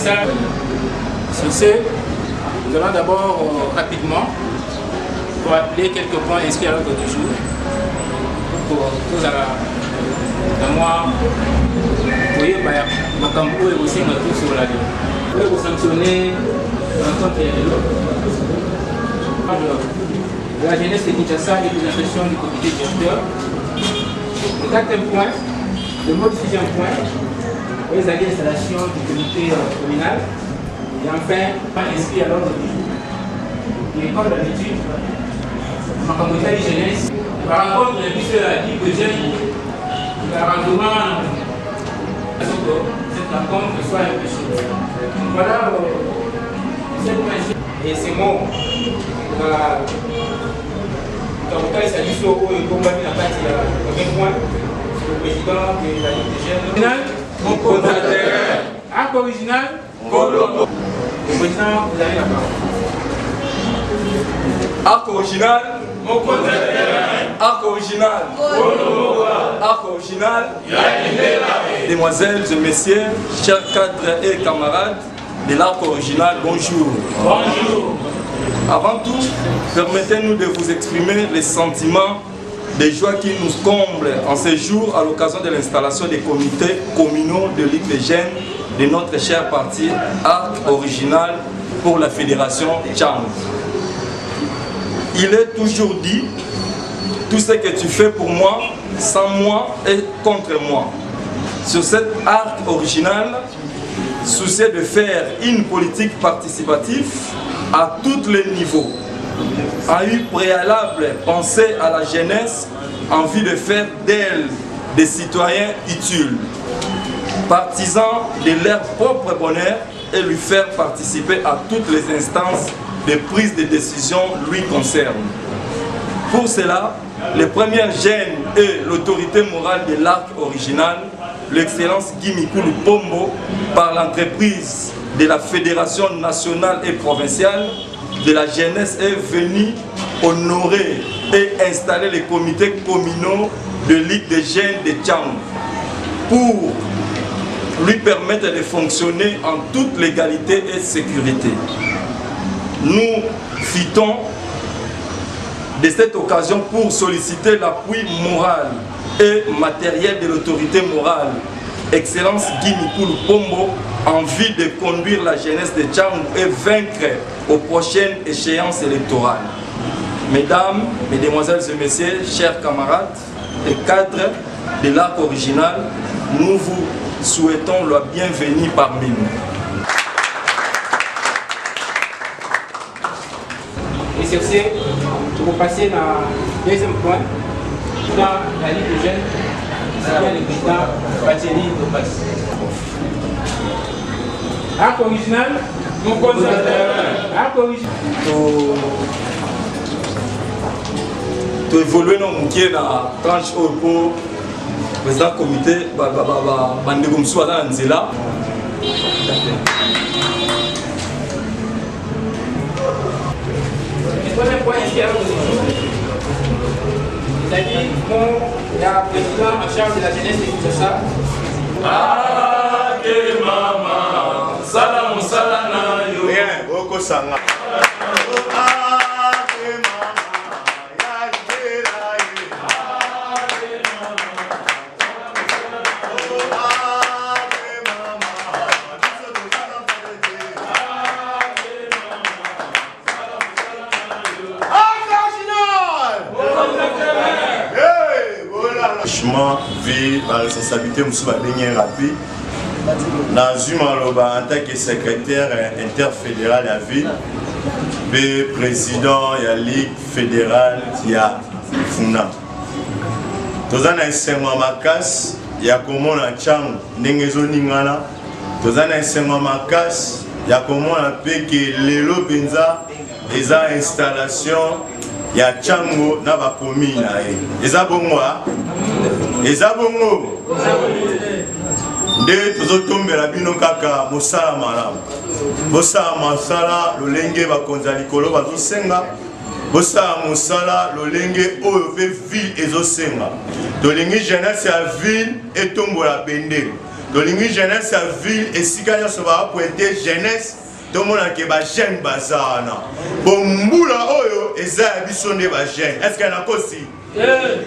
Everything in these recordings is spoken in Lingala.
message. Sur ce, nous allons d'abord rapidement pour appeler quelques points inscrits à l'ordre du jour pour tous à moi. Vous voyez, Makambo est aussi sur la ligne. Vous pouvez vous sanctionner rencontre de la jeunesse de Kinshasa et de l'impression du comité directeur. Le quatrième point, le mot du sixième point, les installations du comité communal. Et enfin, inscrit à l'ordre du jour. Et comme d'habitude, ma communauté de jeunesse, par rencontre de la vie que j'ai, la rendement, cette rencontre soit un peu chaude. Voilà cette machine. Et c'est mon Kabukai Saliso et Kombami n'a pas dit au même point, le président de la Ligue des Jeunes. Mon coordinateur. Arc original. Le président, vous avez la parole. Arc original. Mon coordinateur. Arc original. Arc original. Mesdemoiselles et messieurs, chers cadres et camarades de l'arc original, bonjour. Bonjour. Avant tout, permettez-nous de vous exprimer les sentiments de joie qui nous comblent en ce jour à l'occasion de l'installation des comités communaux de Ligue des Jeunes de notre cher parti Arc Original pour la Fédération Tchang. Il est toujours dit, tout ce que tu fais pour moi, sans moi et contre moi. Sur cet arc original, soucieux de faire une politique participative à tous les niveaux, a eu préalable penser à la jeunesse en vue de faire d'elle des citoyens utiles, partisans de leur propre bonheur et lui faire participer à toutes les instances de prise de décision lui concernent. Pour cela, les premiers jeunes et l'autorité morale de l'arc original, l'excellence Guy Mikulu Pombo, par l'entreprise de la Fédération nationale et provinciale de la jeunesse, est venue honorer et installer les comités communaux de Ligue des Jeunes de Tchang pour lui permettre de fonctionner en toute légalité et sécurité. Nous fitons de cette occasion pour solliciter l'appui moral et matériel de l'autorité morale, Excellence Guy Mikulu Pombo, en vue de conduire la jeunesse de Tchang et vaincre aux prochaines échéances électorales. Mesdames, Mesdemoiselles et Messieurs, chers camarades et cadres de l'arc original, nous vous souhaitons la bienvenue parmi nous. Et sur ce, pour passer dans le deuxième point, dans la Ligue des Jeunes, c'est bien le président Bacheli Lopez. Arc original, mon coordinateur. Arc original. Tu évolues dans la tranche pour le président du comité, Bandegum Souala Nzela. Le premier point ici à l'ordre du jour, c'est-à-dire il y a le président en charge de la jeunesse de Kinshasa. Ake mama, salam salana yo. Bien, beaucoup sanga. Vu la responsabilité de rapide, en tant que secrétaire interfédéral à vie, le président de la Ligue fédérale qui a Funa. Tous un enseignement makas, il y a comment on chang n'engezoningana. Tous un enseignement makas, il y a comment on appelle que l'élo benza les installations. Il y a Tchango na ba komi na e. Eza bongo a? Eza bongo. Nde tozotombela bino kaka mosala malamu. Bosala masala lolenge bakonza likolo bazosenga. Bosala mosala lolenge oyo pe ville ezosenga. Tolingi jeunesse ya ville etombola bendele. tolingi jeunesse ya ville esika nyonso bapointe jeunesse tomona ke bajeune baza wana bombula oyo eza ya biso nde bajeune estce nakosi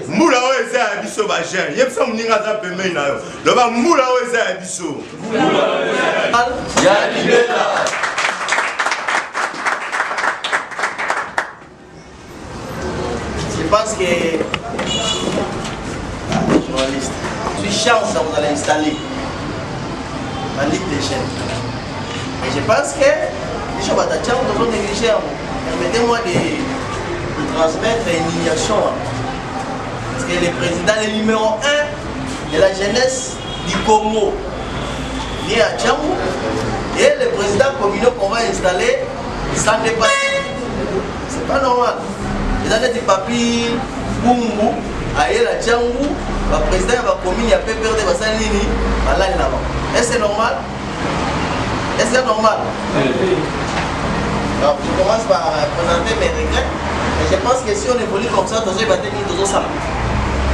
mbula oyo eza ya biso bajeune yebisa moninga aza pembeni na yo loba mbula oyo eza ya biso ya libela. Je pense que journaliste, je suis chance que vous allez installer la Ligue des jeunes. Et je pense que les gens vont négliger. Permettez-moi de transmettre l'indignation. Parce que le président, le numéro 1 de la jeunesse du Congo, vient à Tchambou. Et le président communal qu'on va installer sans dépasser. C'est pas normal. Les années de papier, Bungu, Aïe la Tchangou, le président va communiquer à Pépère de Bassanini, est-ce que c'est normal? Est-ce que c'est normal? Alors, je commence par présenter mes regrets. Et je pense que si on évolue comme ça, on va tenir dans ça.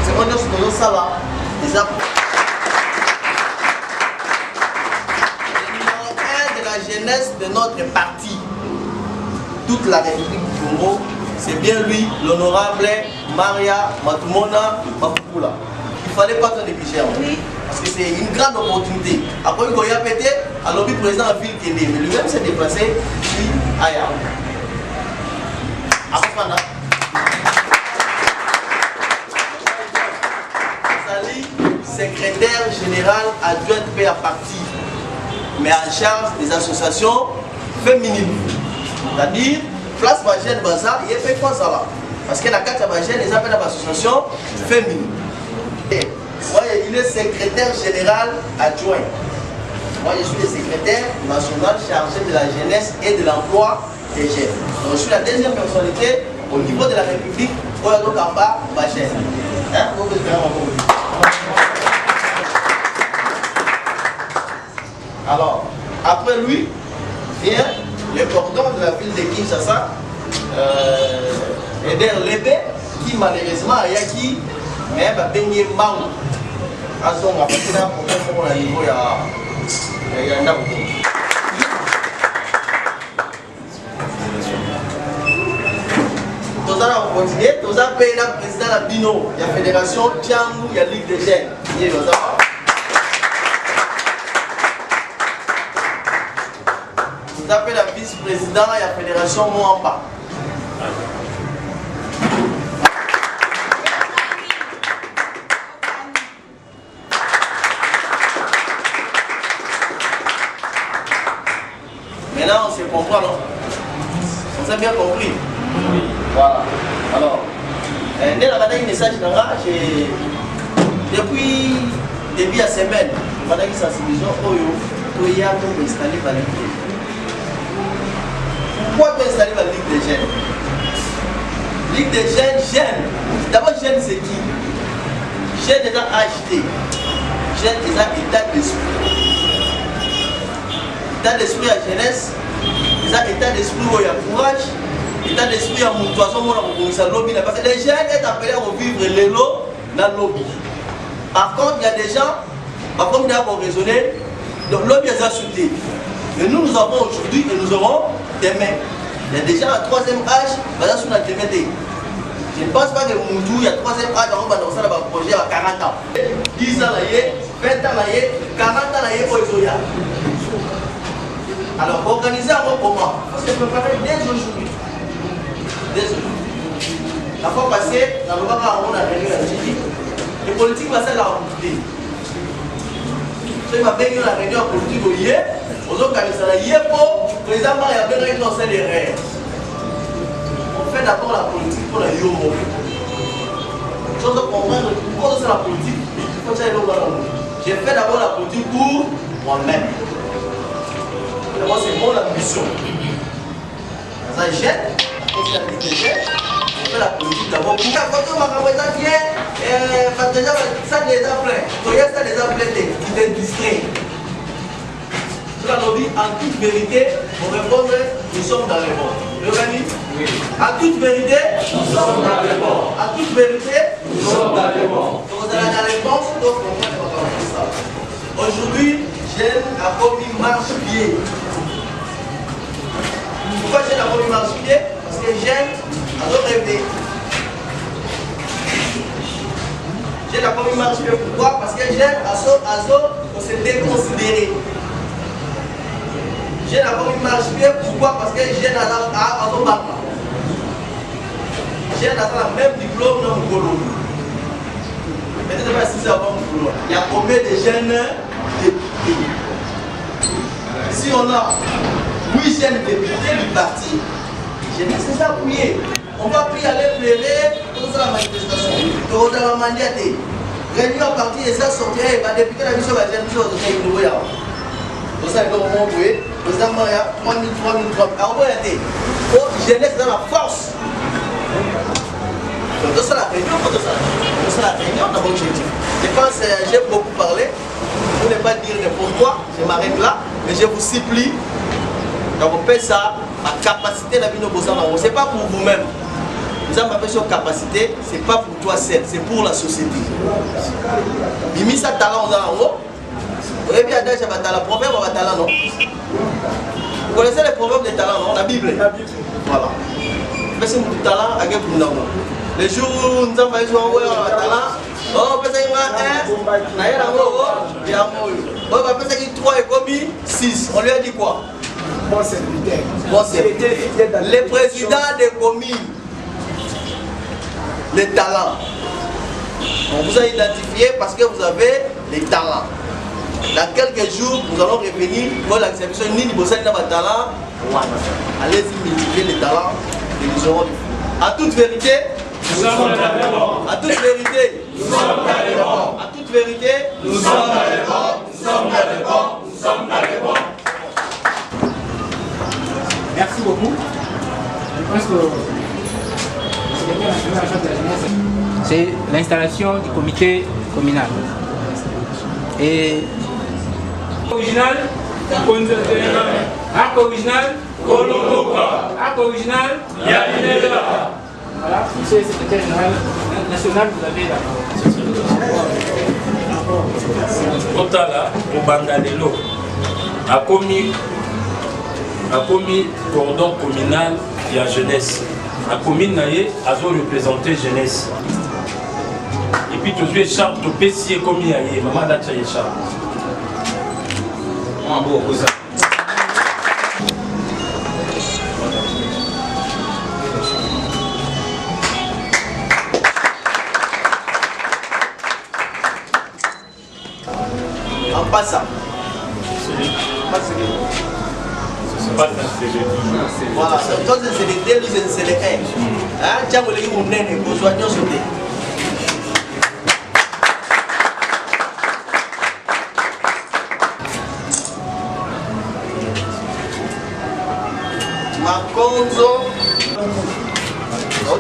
C'est qu'on est dans ça là. Déjà. Le numéro 1 de la jeunesse de notre parti, toute la République du Congo, c'est bien lui, l'honorable Maria Matumona Mapupula. Il ne fallait pas se négliger. Parce que c'est une grande opportunité. Après, il a pété, alors le président a vu qu'il est. Mais lui-même s'est déplacé, puis ailleurs. Après, Sali, secrétaire général adjoint de la partie, mais en charge des associations féminines. C'est-à-dire, place Bagène Bazar, il fait quoi ça là? Parce que la carte à Bagène, ils appellent l'association féminine. Moi, il est secrétaire général adjoint. Moi, je suis le secrétaire national chargé de la jeunesse et de l'emploi des jeunes. Donc, je suis la deuxième personnalité au niveau de la République pour la Kamba Bagène. Hein? Alors, après lui, vient le cordon de la ville de Kinshasa, Eder Lebe, qui malheureusement a qui mais il a baigné Mango. Alors, on a fait un problème au niveau de la Nous allons continuer, nous allons payer le président de la Bino, il y a la fédération Tiangou, il y a la Ligue des jeunes. Nous appelons la vice-président, il y a la fédération Moamba. Maintenant, on se comprend, non? On s'est bien compris. Oui. Voilà. Alors, dès la bataille, message depuis début de la semaine, pendant que sensibilisation, il y a pour installer la Ligue des jeunes. Pourquoi tu installer la Ligue des jeunes? Ligue des jeunes, jeunes. D'abord, jeunes, c'est qui? Jeunes déjà acheté. Jeunes déjà état d'esprit. État d'esprit à jeunesse, état d'esprit où il y a courage, état d'esprit à mon toison, parce que les jeunes sont appelés à revivre les lots dans le lobby. Par contre, il y a des gens, par contre, ils ont raisonné, donc le lobby est sauté. Mais nous, nous avons aujourd'hui et nous aurons demain. Il y a des gens à troisième âge, basés sur notre DMT. Je ne pense pas que Moudou, il y a troisième âge, on va dans un projet à 40 ans. 10 ans, 20 ans, 40 ans, pour alors, organiser un comment? Parce que je peux parler dès aujourd'hui. La fois passée, dans le moment où on a réuni la Tchéquie, les politiques vont s'être rencontrés. Il m'a bien la réunion politique au IE, aux organisations de l'IE pour le président Maria bien réuni dans les rêves. On fait d'abord la politique pour la YOMO. Chose de comprendre pourquoi c'est la politique, il faut que ça aille au ballon. J'ai fait d'abord la politique pour moi-même. D'abord, c'est mon ambition. Dans un jet, on fait la politique d'abord. Pour que ma camarade vienne, déjà, ça les a plein. Ça les a plein de distraits. En toute vérité, pour répondre, nous sommes dans les bons. Le Rémi? Oui. En toute vérité, nous sommes dans les bons. En toute vérité, nous sommes dans les bons. Donc, vous avez la réponse, donc on va faire ça. Aujourd'hui, jeune a commis marche-pied. Pourquoi jeune a commis marche-pied? Parce que jeune a rêvé. Jeune a commis marche-pied. Pourquoi? Parce que jeune a se déconsidéré. Jeune a commis marche-pied. Pourquoi? Parce que jeune a battu. Jeune a le même diplôme dans le Golo. Peut-être pas si c'est avant le Golo. Il y a combien de jeunes? Si on a 8 jeunes députés du parti, je ne sais pas prier. On va prier à aller pleurer pour la manifestation. Pour la mandiate. Réunion à partir de ça, sortir et va députer la mission de la jeune chose de Kaïnou. Pour ça, comme on peut, vous avez 3000, 3000, 3000. Alors, vous voyez, jeunesse dans la force. Donc, ça la réunion, la réunion dans l'objectif. Je pense que j'ai beaucoup parlé. Pour ne pas dire pourquoi, je m'arrête là, mais je vous supplie, quand vous faites ça, ma capacité la vie de ce n'est pas pour vous-même. Vous avez fait sur capacité, ce n'est pas pour toi seul, c'est pour la société. Mimi ça talent dans en haut. Vous voyez bien, déjà, le proverbe va talent, non? Vous connaissez les proverbes des talents, non? La Bible. Voilà. Mais c'est mon talent à quelqu'un d'autre. Les jours où nous avons fait un talent, oh, parce qu'il y a un il y a un oh, parce qu'il y a 3 et commis 6. On lui a dit quoi? Bon serviteur. Bon serviteur. Les présidents des communes, les talents. On vous a identifié parce que vous avez les talents. Dans quelques jours, nous allons revenir pour l'acception ni du talent. Allez-y multiplier les talents et nous aurons. À toute vérité, nous sommes les bons. À toute vérité, nous sommes les bons. À toute vérité, nous sommes les bons. Nous sommes les bons. Nous sommes les bons. Merci beaucoup. Je pense que c'est l'installation du comité communal. Et original, arc original, arc original, voilà, monsieur le secrétaire général national, vous avez là. Otala, au Bangalelo, a commis cordon communal et la jeunesse. La commune a représenté jeunesse. Et puis tout de suite, Charles, tout petit commis aïe, maman l'a tchaï Charles. On a beaucoup ça. En passant. Voilà, donc c'est les deux, c'est les un. Hein, tiens, vous les vous n'êtes pas besoin de sauter. Makonzo.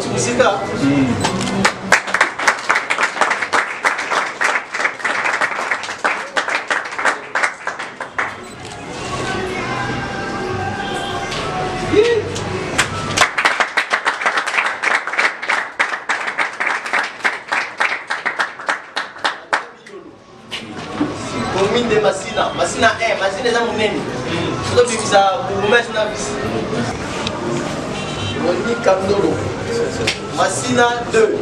Tu musique là? Commune de Massina 1, Massina est dans mon nez. Je dois vivre ça pour vous mettre dans la vie. Monique Kamdolo. Massina 2.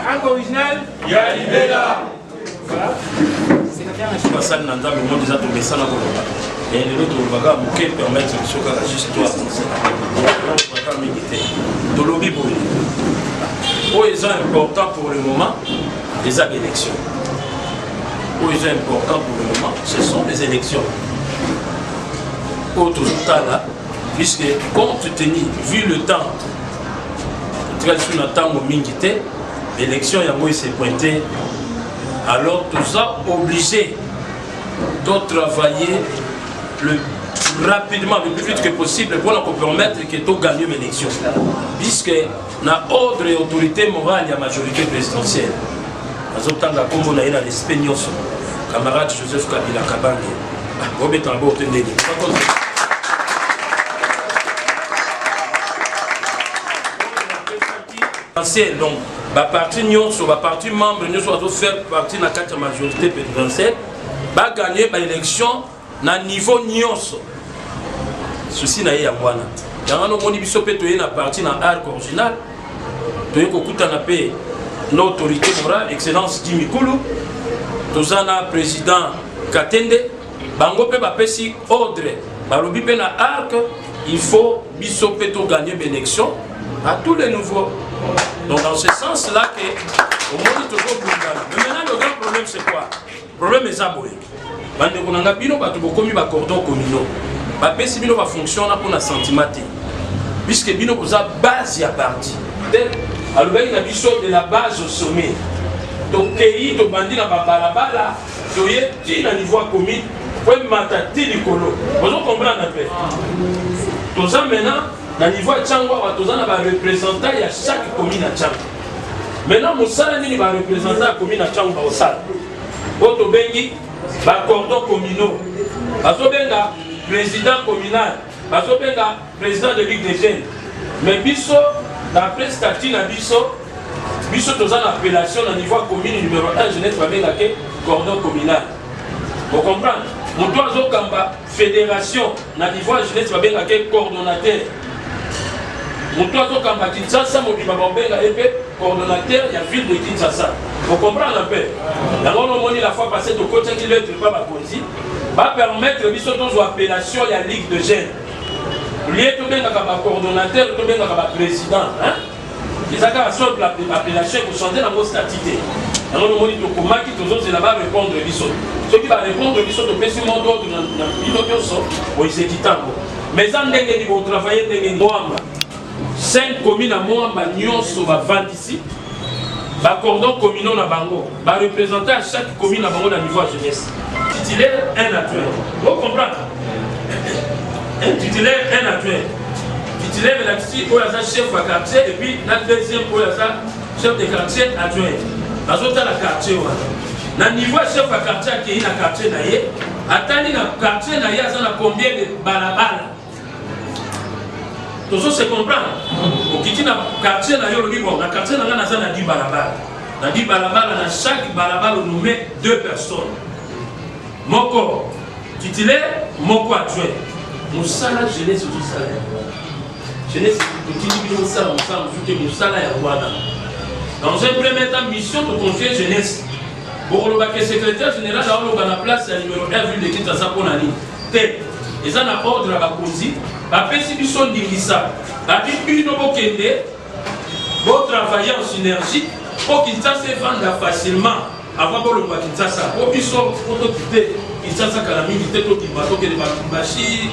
Arc original, basali na nzambe nyonso eza tomesana koloba lelo tolobaka moke permettre biso kaka juste to avancer mingi te tolobi boye oyo eza important pour le moment eza élection oyo eza important pour le moment ce sont les élections oyo tozotala puisque compte tenu vu le temps tokali so na ntango mingi te l'élection yango s'est pointée, alors tout ça obligé de travailler le plus rapidement, le plus vite que possible pour nous permettre que tu gagnes l'élection. Puisque na ordre et autorité morale, il y a majorité présidentielle. Nous avons l'esprit camarade Joseph Kabila Kabange. Donc, la partie membre, nous allons faire partie de la majorité présidentielle, va gagner l'élection à niveau nyonso. Ceci n'a pas wana. Dans nos conditions, peut être na partie dans l'arc original, tu es kokuta na paix l'autorité morale, excellence Dimikulu, tous na président Katende, bango pe ba pesi ordre, balobi pe na arc, il faut biso peto gagner l'élection à tous les nouveaux. Donc dans ce sens-là que au monde toujours bungana. Mais maintenant le grand problème c'est quoi? Le problème est aboye. Bande konanga bino batu bokomi ba cordon communaux. Ba pesi bino ba fonctionne pour na sentimate. Puisque bino boza base ya parti. Alors ben na biso de la base au sommet. Donc pays to bandi na ba balabala, to ye ti na niveau commune, pour matati likolo. Vous comprenez un peu? Tout ça maintenant na niveau Tchangwa, tous na ba représentant ya chaque commune à Tchangwa. Maintenant musala nini ba représentant ya commune à Tchangwa au sala. Oto bengi ba cordon communaux. Baso benga président communal, baso benga président de Ligue des jeunes. Mais biso d'après statut na biso tous en appellation au niveau commune numéro 1 jeunesse va benga ke cordon communal. Vous comprenez? Mon toizo kamba fédération na niveau jeunesse va benga ke coordonnateur. Mon toizo kamba Kinshasa mo biba benga épée coordonnateur il y a ville de Kinshasa. Vous comprenez un peu? D'abord on moni la fois passée de côté qui veut être pas ma poésie va permettre biso tous appellation il y a Ligue de jeunes. Lié tout bien comme coordonnateur, tout bien comme président, hein? Les accords sont l'appellation pour changer la mot statité. Alors nous monitons comment qui tous autres là-bas répondre biso. Ceux qui va répondre biso de petit monde d'autre dans le so, oui c'est du temps. Mais en dernier ils vont travailler dans Moamba. 5 communes à Moamba nyonso va vendre ici. Ba cordon communaux na bango, ba représenter à chaque commune à bango dans niveau jeunesse. Titulaire un adjoint. Vous comprenez? Un titulaire, un adjoint. Titulaire, il a dit chef de quartier et puis la deuxième pour la chef de quartier adjoint. Parce que la quartier, dans le niveau chef de quartier qui est dans le quartier, attendez dans le quartier, il y a combien de balabala. Tout ça, c'est comprendre. Au qui dans le quartier, dans le quartier, il y a 10 balabala. Dans 10 balabala, dans chaque balabala, on nous met 2 personnes. Moko titulaire, moko adjoint. Moussala jeunesse tout salaire. Jeunesse petit nous ça nous salaire wana. Dans un premier temps mission de confier jeunesse. Pour le bac secrétaire général là on la place à numéro 1 ville de Kinshasa pour nani. Té. Et ça na ordre à Bakozi, ba pesi biso ndingisa. Ba bino bokende bo travailler en synergie pour Kinshasa se vende facilement avant pour le bac Kinshasa. Pour biso pour quitter Kinshasa kala mingi té to ki bato ke ba bashi.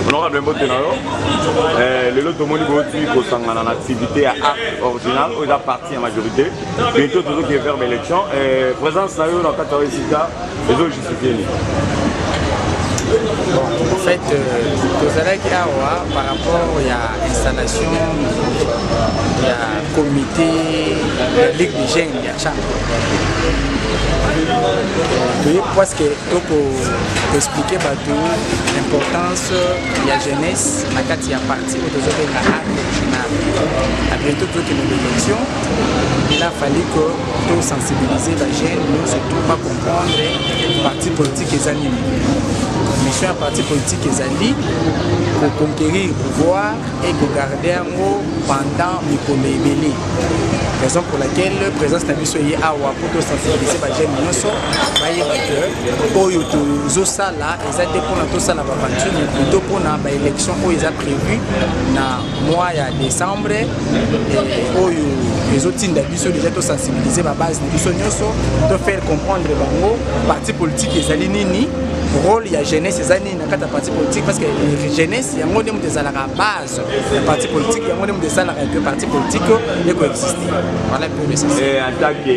Honorable Mbotenaro, le lot de Moni concerne l'activité à art original, où il a parti en majorité. Bientôt, tout ce qui est vers l'élection. Présence dans le cadre de Sika, les autres justifiés. En fait, par rapport à l'installation, il y a un comité de Ligue des jeunes, il y a chaque. Parce que pour expliquer l'importance de la jeunesse, il y a parti de l'art original. À bientôt toute une élection, il a fallu que nous sensibiliser la jeune, nous surtout pas comprendre les partis politiques et animés. Mission à parti politique et alliés pour conquérir le pouvoir et pour garder un mot pendant les raison pour laquelle la présence de la est à pour sensibiliser les jeunes que pour l'aventure, mais plutôt pour l'élection où ils ont prévu dans le mois de décembre et les autres déjà sensibiliser la base de faire comprendre les partis politiques et alliés rôle ya jeunesse ezani na kata parti politique parce que jeunesse yango ndemo ezalaka base ya parti politique yango ndemo ezalaka que parti politique et coexister. Voilà un peu le sens. Et en tant que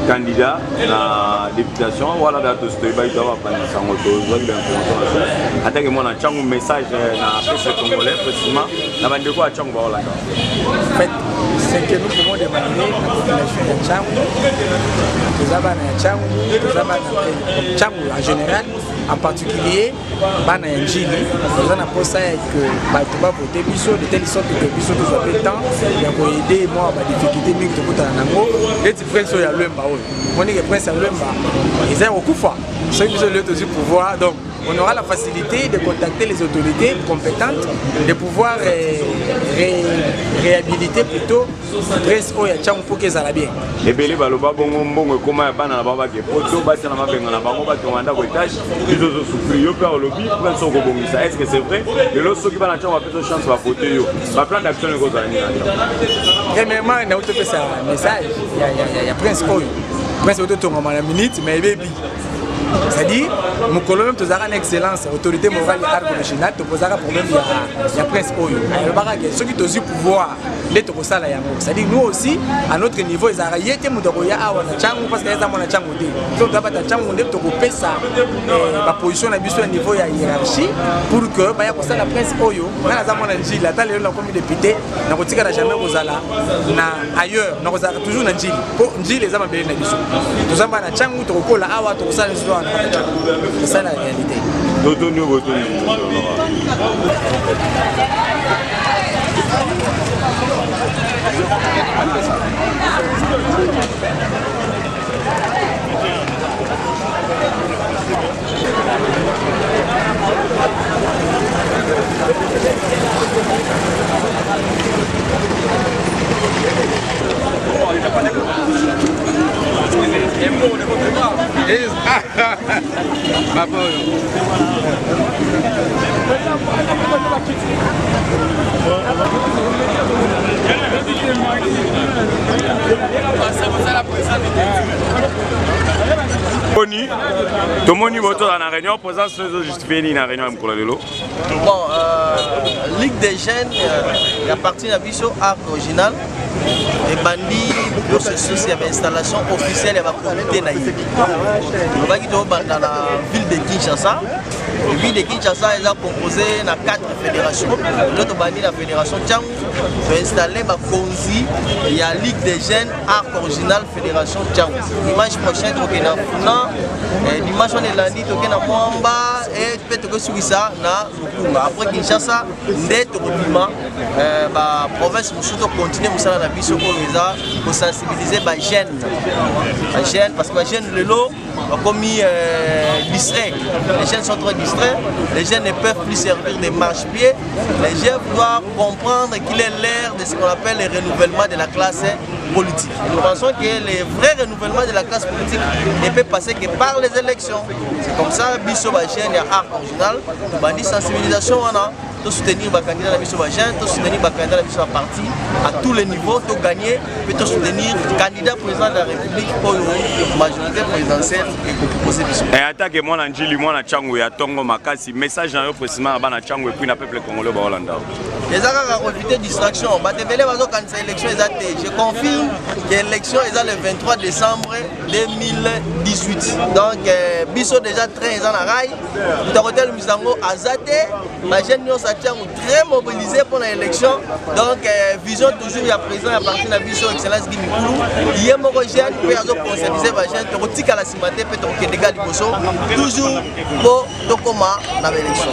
candidat la députation voilà da to stoy ba itawa pa sango to zo de information en tant que mon changu message na peuple congolais précisément na bande ko changu ba wala. En fait, c'est que nous pouvons demander à la population de Tchangou, Tchangou en général, en particulier, Bana Njili, nous avons pensé que Batuba voter Bisso, de telle sorte que Bisso nous a fait le temps, il a aidé moi à la difficulté de voter en Nango, et tu prends sur Yalumba. On dit que Prince Yalumba, ils ont beaucoup de fois, ceux qui ont le pouvoir, donc on aura la facilité de contacter les autorités compétentes, de pouvoir réhabiliter plutôt Prince Oya Tchangou pour qu'ils aillent bien. Et bien, les baloba bongo comment y a pas na baba que poto basi na mabenga na bango ba tomanda ko étage ils ont souffrir yo par lobby Prince Ogo bongisa. Est-ce que c'est vrai? Le lot ceux qui va na Tchangou va peut-être chance va voter yo. Ba plan d'action ko za ni. Premièrement, na auto fait ça message, il y a Prince Oyo. Prince Oyo to ngoma na minute mais baby. C'est-à-dire, mon colonel te donnera une excellence, autorité morale et art original, te posera problème il y a Prince Oyo. Ceux qui te disent pouvoir, l'être au salaire. C'est-à-dire, nous aussi, à notre niveau, ils ont été Moudaroya à Wanachangou parce qu'ils ont Wanachangou. Donc, d'abord, Tchangou, on a ça, la position à niveau de la hiérarchie pour que, la Prince Oyo, quand ils ont Njili, la taille de la commune député, n'a pas jamais aux ala, ailleurs, n'a pas toujours Njili. Njili, les hommes bien Nabiso. Nous avons Tchangou, tu recoles à Awa, tu recoles à c'est ça la réalité. Tomoni voto dans la réunion, présence justifiée dans la réunion à Mkolalelo. Bon, Ligue des jeunes, il y a parti à Bisso Art Original. Et Bandi, pour ce souci, il y avait installation officielle, il y avait comité naïf. On va dans la ville de Kinshasa. La ville de Kinshasa, elle a composé 4 fédérations. L'autre Bandi, la fédération Tchangou, a installé ma Konzi, il y a Ligue des jeunes Art Original Fédération Tchangou. Dimanche prochain, tu es dans dimanche on est lundi, tu es dans Mwamba et tu peux te ça na Lukumba. Après Kinshasa, dès que la province continue à la biso pour sensibiliser les jeunes parce que les jeunes le lot comme distraits. Les jeunes sont trop distraits, les jeunes ne peuvent plus servir de marche-pied. Les jeunes doivent comprendre qu'il est l'ère de ce qu'on appelle le renouvellement de la classe politique. Et nous pensons que le vrai renouvellement de la classe politique ne peut passer que par les élections. C'est comme ça, biso Bajien et Art Original, bandi sensibilisation de soutenir les candidats de Bajien, de soutenir les candidats de la parti à tous les niveaux, de gagner, de soutenir le candidat président de la République pour la majorité présidentielle et proposer biso. Et attaque moi Njili, moi na Tchangou ya Tongo Makasi, message dans le précisément à Bana Tchangou et puis na peuple congolais ba Hollanda. Les gens ont évité distraction. Je confirme que l'élection est le 23 décembre 2018. Donc, biso déjà très en rail. Nous avons le Misango Azate. La jeune nous très mobilisée pour l'élection. Donc, vision toujours il y a présent à partir de Biso Excellence Guimikoulou. Il y a mon jeune qui peut conscientiser les jeunes. Tu as la cimenté, peut-être que des gars du Bosso. Toujours pour Tokoma dans l'élection.